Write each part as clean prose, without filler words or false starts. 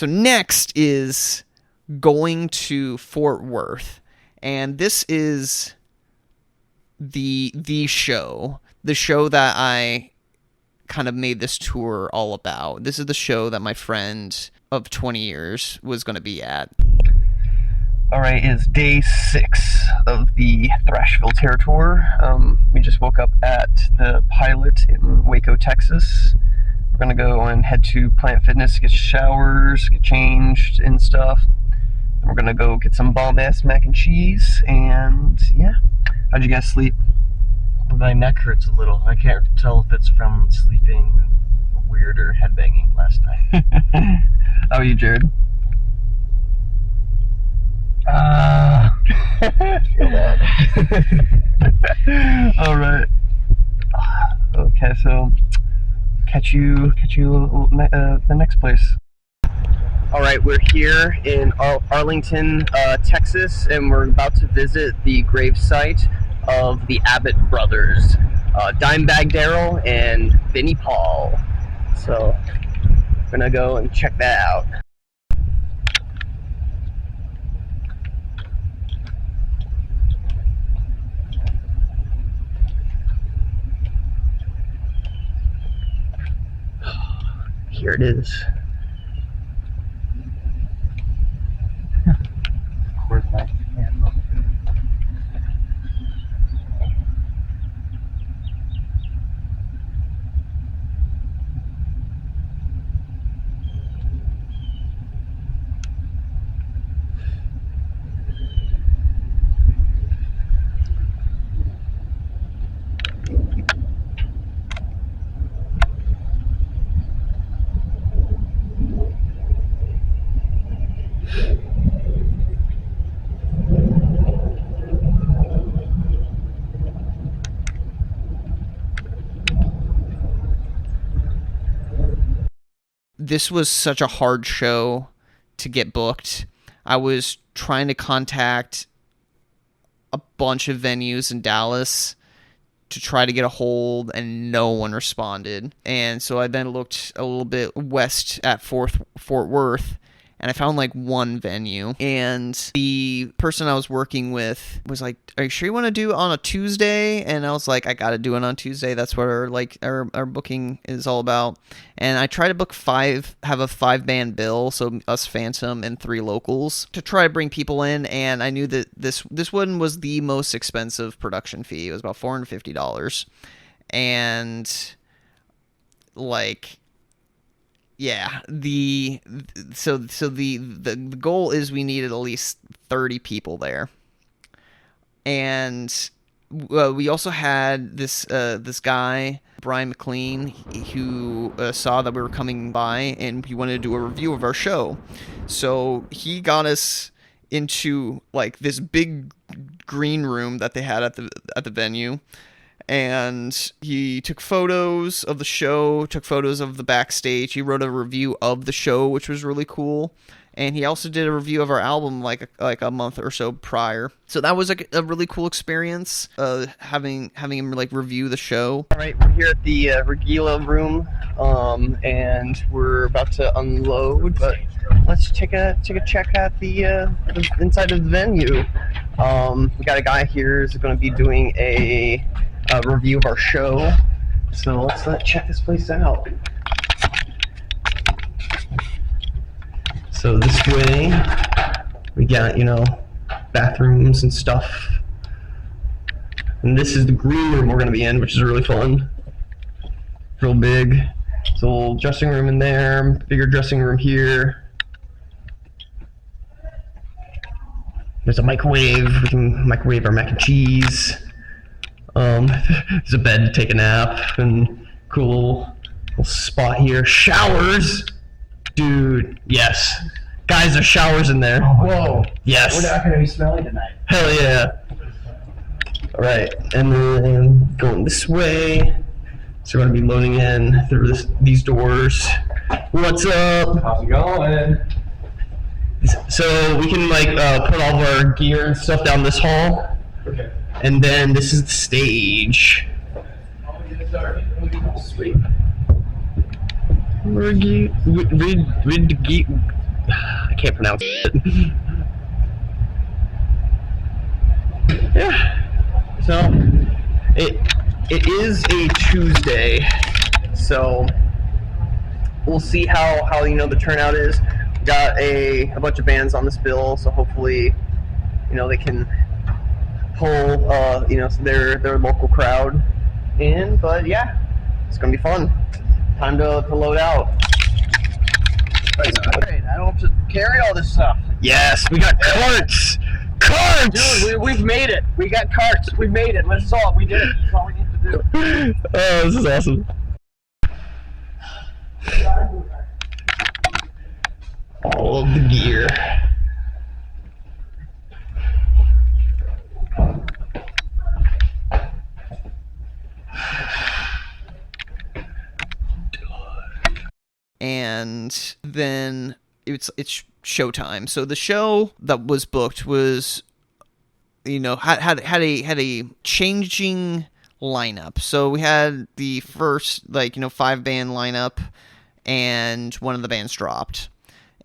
So next is going to Fort Worth, and this is the show that I kind of made this tour all about. This is the show that my friend of 20 years was going to be at. Alright, it's day 6 of the Thrashville Terror Tour. We just woke up at the Pilot in Waco, Texas. We're gonna go and head to Planet Fitness, get showers, get changed and stuff. And we're gonna go get some bomb-ass mac and cheese, and yeah. How'd you guys sleep? My neck hurts a little. I can't tell if it's from sleeping weird or headbanging last night. How are you, Jared? Feel bad. Alright. Okay, so catch you the next place. Alright, we're here in Arlington, Texas, and we're about to visit the gravesite of the Abbott brothers, Dimebag Darrell and Vinnie Paul. So, we're gonna go and check that out. Here it is. Where's my camera? This was such a hard show to get booked. I was trying to contact a bunch of venues in Dallas to try to get a hold, and no one responded. And so I then looked a little bit west at Fort Worth, and I found like one venue. And the person I was working with was like, "Are you sure you want to do it on a Tuesday?" And I was like, "I got to do it on Tuesday. That's what our booking is all about." And I tried to have a 5-band bill, so us, Phantom, and 3 locals, to try to bring people in. And I knew that this one was the most expensive production fee. It was about $450, and like, yeah, the goal is we needed at least 30 people there. And we also had this guy, Brian McLean, who saw that we were coming by, and he wanted to do a review of our show. So he got us into like this big green room that they had at the venue, and he took photos of the show, took photos of the backstage. He wrote a review of the show, which was really cool. And he also did a review of our album like a month or so prior. So that was a really cool experience, having him like review the show. All right, we're here at the Regila room, and we're about to unload. But let's take a check at the inside of the venue. We got a guy here who's going to be doing a review of our show. So let's check this place out. So this way, we got, bathrooms and stuff. And this is the green room we're going to be in, which is really fun. Real big. There's a little dressing room in there, bigger dressing room here. There's a microwave. We can microwave our mac and cheese. There's a bed to take a nap, and cool little spot here. Showers! Dude, yes. Guys, there's showers in there. Whoa. Yes. We're not going to be smelly tonight. Hell yeah. Alright, and then going this way. So we're going to be loading in through these doors. What's up? How's it going? So we can put all of our gear and stuff down this hall. Okay. And then this is the stage. Sweet. can't pronounce it. Yeah. So it is a Tuesday. So we'll see how the turnout is. Got a bunch of bands on this bill, so hopefully they can pull their local crowd in. But yeah, it's gonna be fun. Time to load out. Great. I don't have to carry all this stuff. Yes, we got carts. Dude, we've made it. We got carts. We made it. That's all. We did it. That's all we need to do. Oh, this is awesome. All of the gear. And then it's showtime. So the show that was booked was, had a changing lineup. So we had the first 5-band lineup, and one of the bands dropped.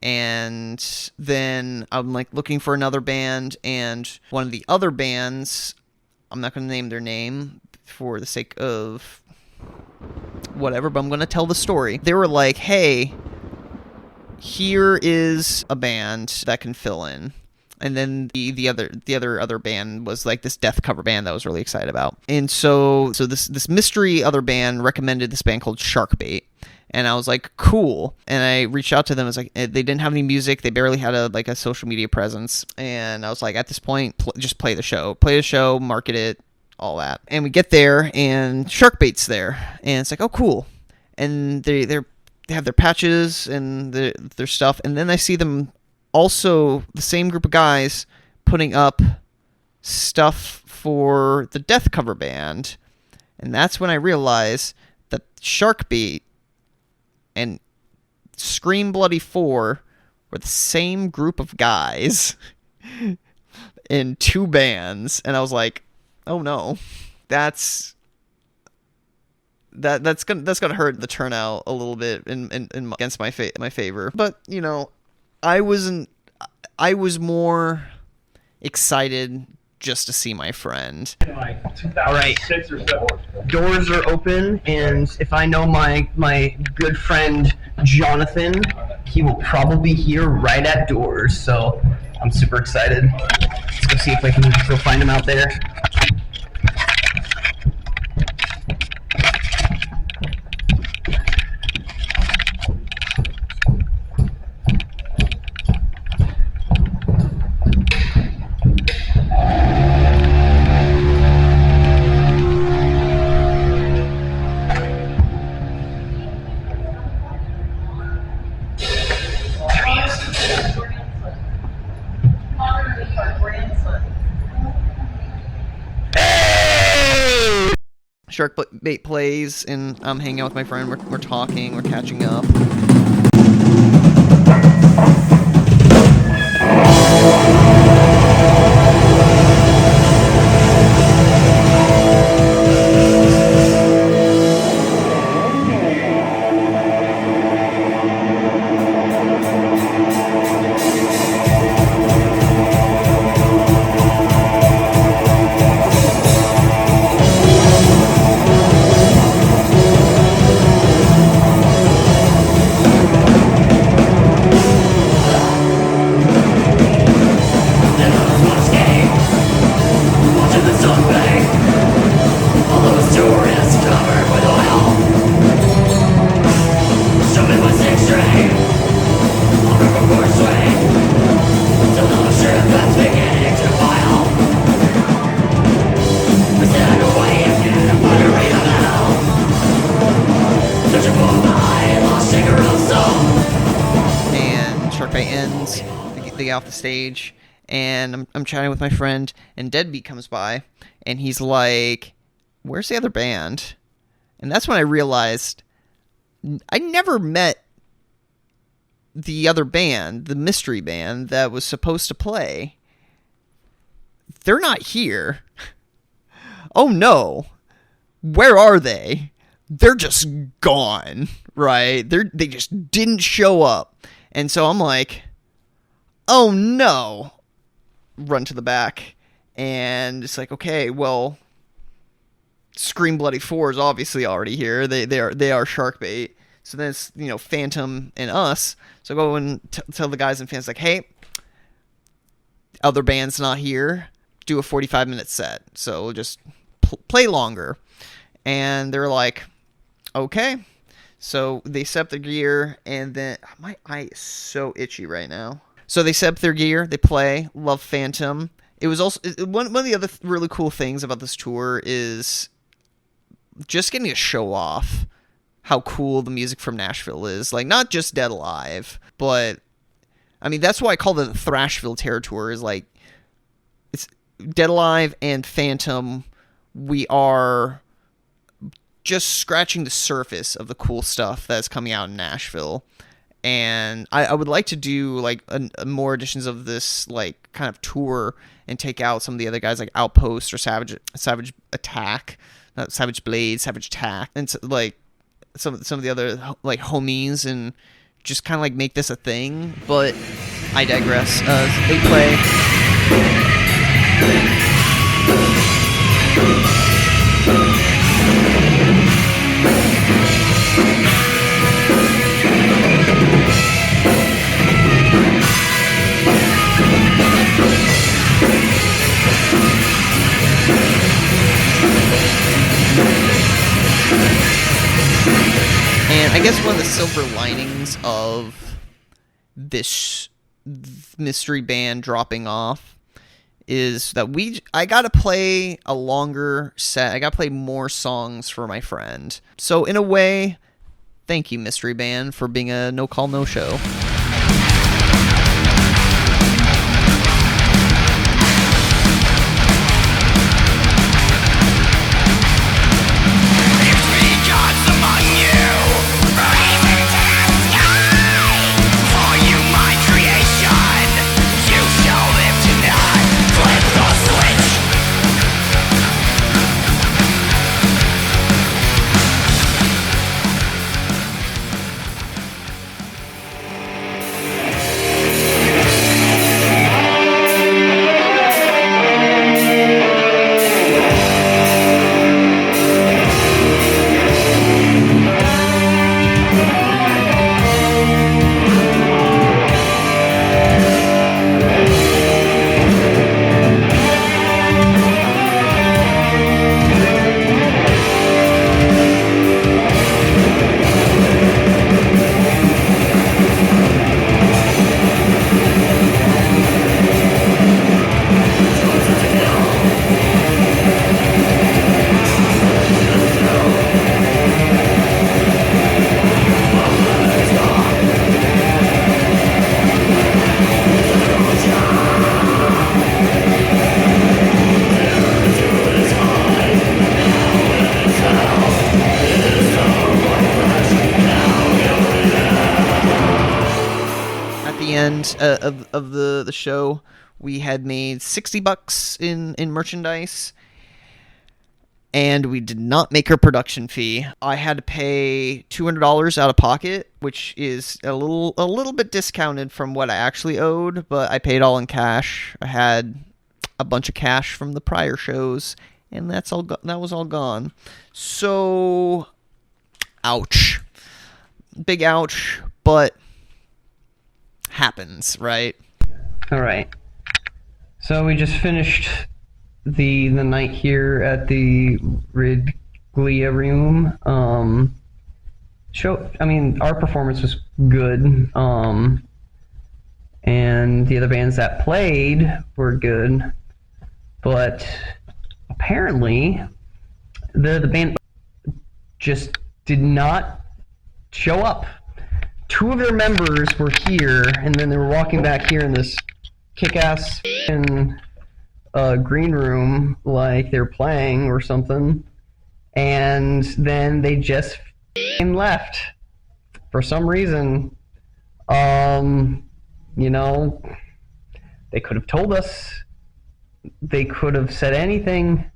And then I'm looking for another band, and one of the other bands, I'm not going to name their name for the sake of whatever, but I'm going to tell the story. They were like, hey, here is a band that can fill in. And then the other band was this death cover band that I was really excited about. And so this mystery other band recommended this band called Sharkbait. And I was like, cool. And I reached out to them. I was like, they didn't have any music. They barely had a social media presence. And I was like, at this point, just play the show, market it, all that. And we get there, and Sharkbait's there. And it's like, oh, cool. And they have their patches and their stuff. And then I see them also, the same group of guys, putting up stuff for the death cover band. And that's when I realized that Sharkbait and Scream Bloody 4 were the same group of guys in 2 bands. And I was like, oh no, that's gonna hurt the turnout a little bit in against my favor. But I was more excited just to see my friend. All right, 6 or 7. Doors are open, and if I know my good friend Jonathan, he will probably be here right at doors. So I'm super excited. Let's go see if I can go find him out there. Sharkbait plays, and I'm hanging out with my friend. We're talking, we're catching up. They get off the stage, and I'm chatting with my friend, and Deadbeat comes by, and he's like, where's the other band? And that's when I realized I never met the other band, the mystery band that was supposed to play. They're not here. Oh no. Where are they? They're just gone, right? They just didn't show up. And so I'm like, oh no, run to the back. And it's like, okay, well, Scream Bloody 4 is obviously already here. They are shark bait. So then it's, Phantom and us. So go and tell the guys and fans, like, hey, other band's not here. Do a 45-minute set. So we'll just play longer. And they're like, okay. So they set up their gear, and then my eye is so itchy right now. So they set up their gear, they play, love Phantom. It was also one of the other really cool things about this tour is just getting to show off how cool the music from Nashville is. Like, not just Dead Alive, but I mean, that's why I call it the Thrashville Terror Tour. Is like, it's Dead Alive and Phantom. We are just scratching the surface of the cool stuff that's coming out in Nashville. And I would like to do like more editions of this like kind of tour and take out some of the other guys like Outpost or Savage Attack, Savage Blade, Savage Attack, and like some of the other like homies, and just kind of like make this a thing. But I digress. They play. And I guess one of the silver linings of this mystery band dropping off is that I got to play a longer set. I got to play more songs for my friend. So in a way, thank you, mystery band, for being a no call, no show. Of the show, we had made $60 in merchandise, and we did not make our production fee. I had to pay $200 out of pocket, which is a little bit discounted from what I actually owed, but I paid all in cash. I had a bunch of cash from the prior shows, and that was all gone. So, ouch, big ouch, but happens, right? All right. So we just finished the night here at the Ridglia Room. Our performance was good. And the other bands that played were good, but apparently the band just did not show up. Two of their members were here, and then they were walking back here in this kick-ass green room like they were playing or something, and then they just left for some reason. They could have told us. They could have said anything,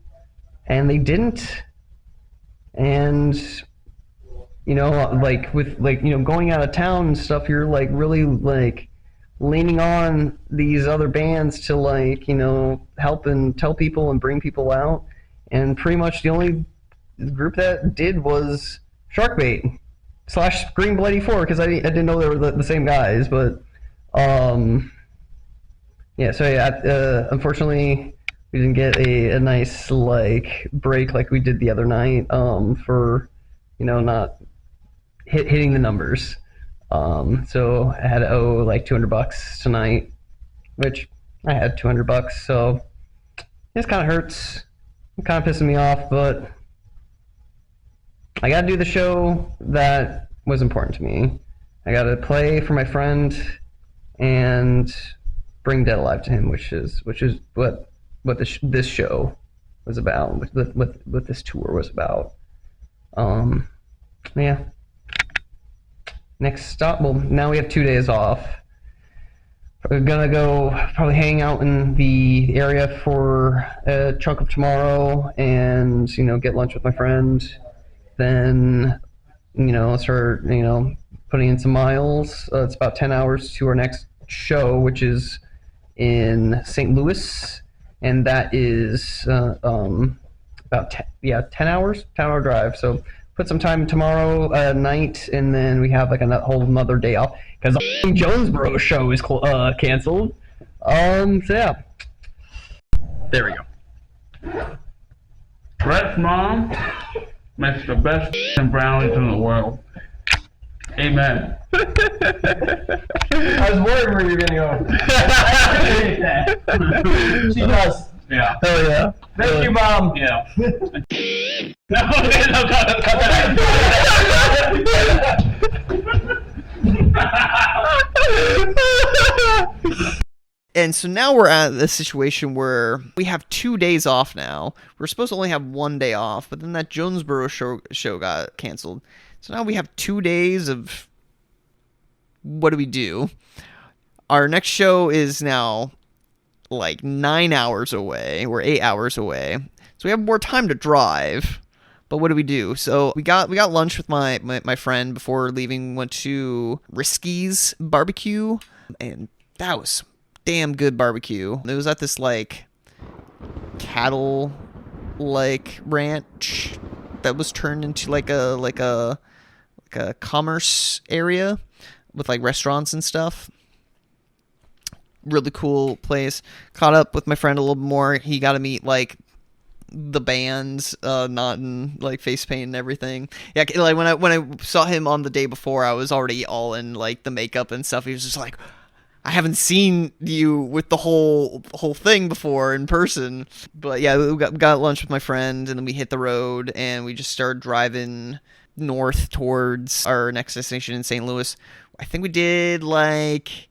and they didn't. And going out of town and stuff, you're like really like leaning on these other bands to, like, you know, help and tell people and bring people out. And pretty much the only group that did was Sharkbait / Green Bloody 4, because I didn't know they were the same guys. But yeah, so yeah, unfortunately we didn't get a nice like break like we did the other night, for, you know, not hitting the numbers. So I had to owe like $200 tonight, which I had $200, so this kind of hurts. It kind of pissing me off, but I gotta do the show that was important to me. I gotta play for my friend and bring Dead Alive to him, which is what this show was about, what this tour was about. Yeah. Next stop, well, now we have 2 days off. We're gonna go probably hang out in the area for a chunk of tomorrow and, you know, get lunch with my friend. Then, you know, start, you know, putting in some miles. It's about 10 hours to our next show, which is in St. Louis, and that is about 10 hours, 10-hour drive. So put some time tomorrow night, and then we have like a whole another day off because the Jonesboro show is canceled. So yeah, there we go. Brett's mom makes the best brownies in the world. Amen. I was worried where you were gonna go. I appreciate that. She does. Yeah. Oh yeah. Thank you, Mom. Yeah. No, cut that out. And so now we're at a situation where we have 2 days off now. We're supposed to only have 1 day off, but then that Jonesboro show got canceled. So now we have 2 days of what do we do? Our next show is now like 9 hours away. We're 8 hours away. So we have more time to drive. But what do we do? So we got lunch with my friend before leaving. Went to Risky's barbecue, and that was damn good barbecue. It was at this like cattle like ranch that was turned into like a commerce area with like restaurants and stuff. Really cool place. Caught up with my friend a little more. He got to meet like the bands, not in like face paint and everything. Yeah, like when I saw him on the day before, I was already all in like the makeup and stuff. He was just like, I haven't seen you with the whole thing before in person. But yeah, we got lunch with my friend, and then we hit the road, and we just started driving north towards our next destination in St. Louis. I think we did like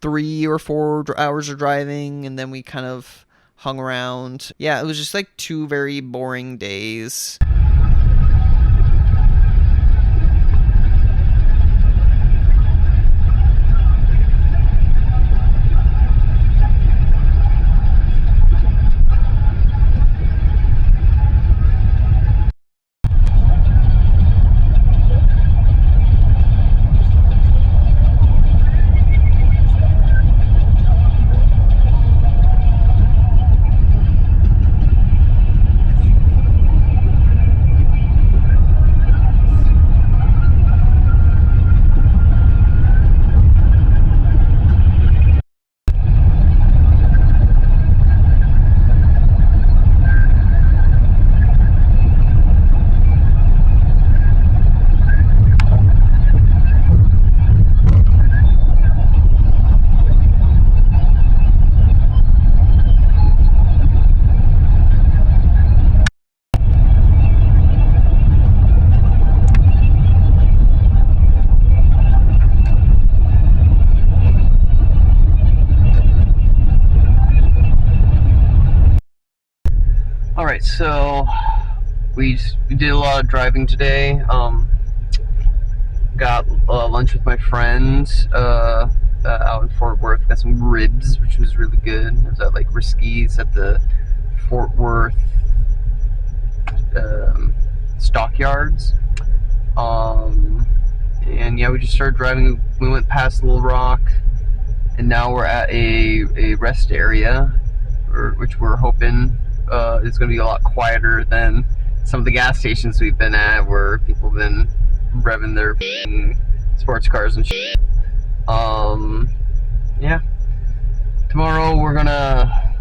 3 or 4 hours of driving, and then we kind of hung around. Yeah, it was just like 2 very boring days. Alright, so we did a lot of driving today. Got lunch with my friend out in Fort Worth. Got some ribs, which was really good. It was at like Risky's at the Fort Worth Stockyards. And yeah, we just started driving. We went past Little Rock, and now we're at a rest area, which we're hoping is going to be a lot quieter than some of the gas stations we've been at, where people have been revving their sports cars and shit. Yeah. Tomorrow we're gonna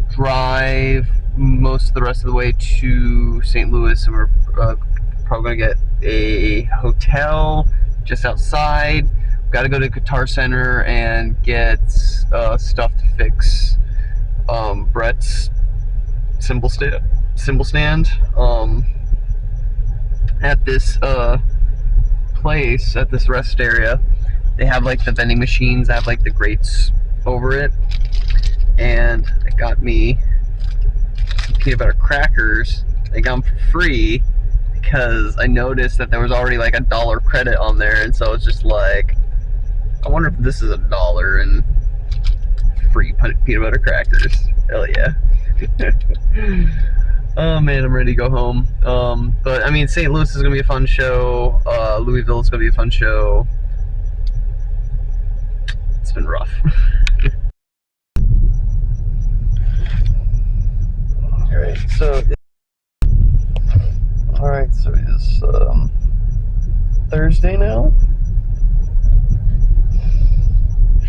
drive most of the rest of the way to St. Louis, and we're probably gonna get a hotel just outside. We've got to go to Guitar Center and get stuff to fix Brett's cymbal stand. At this place, at this rest area, they have like the vending machines that have like the grates over it, and it got me some peanut butter crackers. I got them for free because I noticed that there was already like $1 credit on there, and so I was just like, I wonder if this is $1 and free peanut butter crackers. Hell yeah. Oh man, I'm ready to go home. But I mean, St. Louis is gonna be a fun show. Louisville is gonna be a fun show. It's been rough. Alright, so it is Thursday now.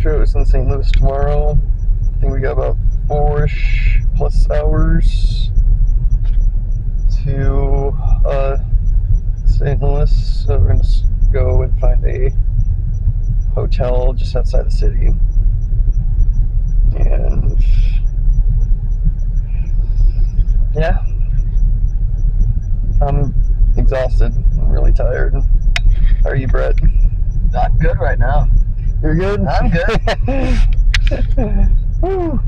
Show is in St. Louis tomorrow. I think we got about 4-ish plus hours to St. Louis. So we're gonna go and find a hotel just outside the city. And yeah, I'm exhausted. I'm really tired. How are you, Brett? Not good right now. You're good? I'm good. Woo.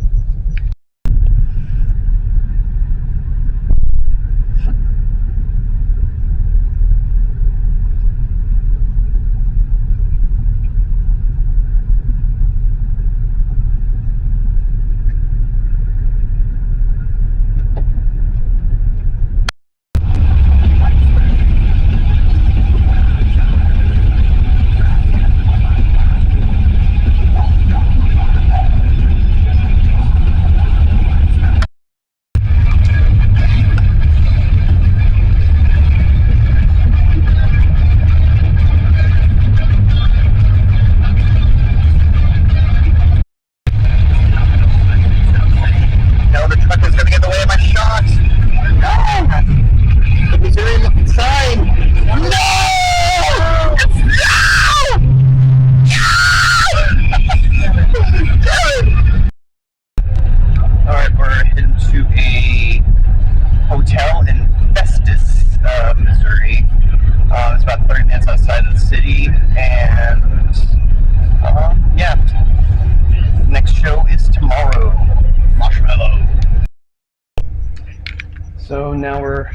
So now we're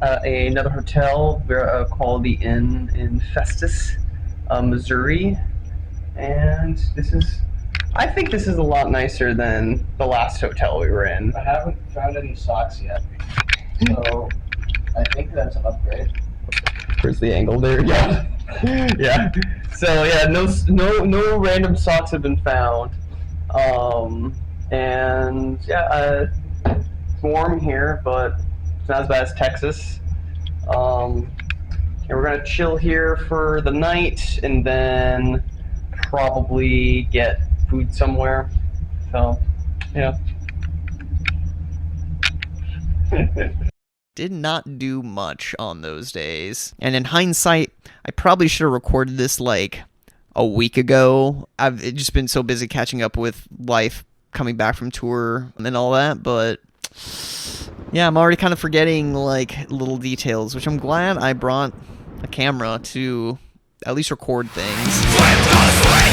at another hotel. We're at a Quality Inn in Festus, Missouri, and I think this is a lot nicer than the last hotel we were in. I haven't found any socks yet, so I think that's an upgrade. Where's the angle there? Yeah. Yeah. So yeah, no random socks have been found. And yeah, it's warm here, but it's not as bad as Texas. And we're gonna chill here for the night, and then probably get food somewhere. So yeah. Did not do much on those days. And in hindsight, I probably should have recorded this like a week ago. I've just been so busy catching up with life, coming back from tour and all that, but yeah, I'm already kind of forgetting like little details, which I'm glad I brought a camera to at least record things.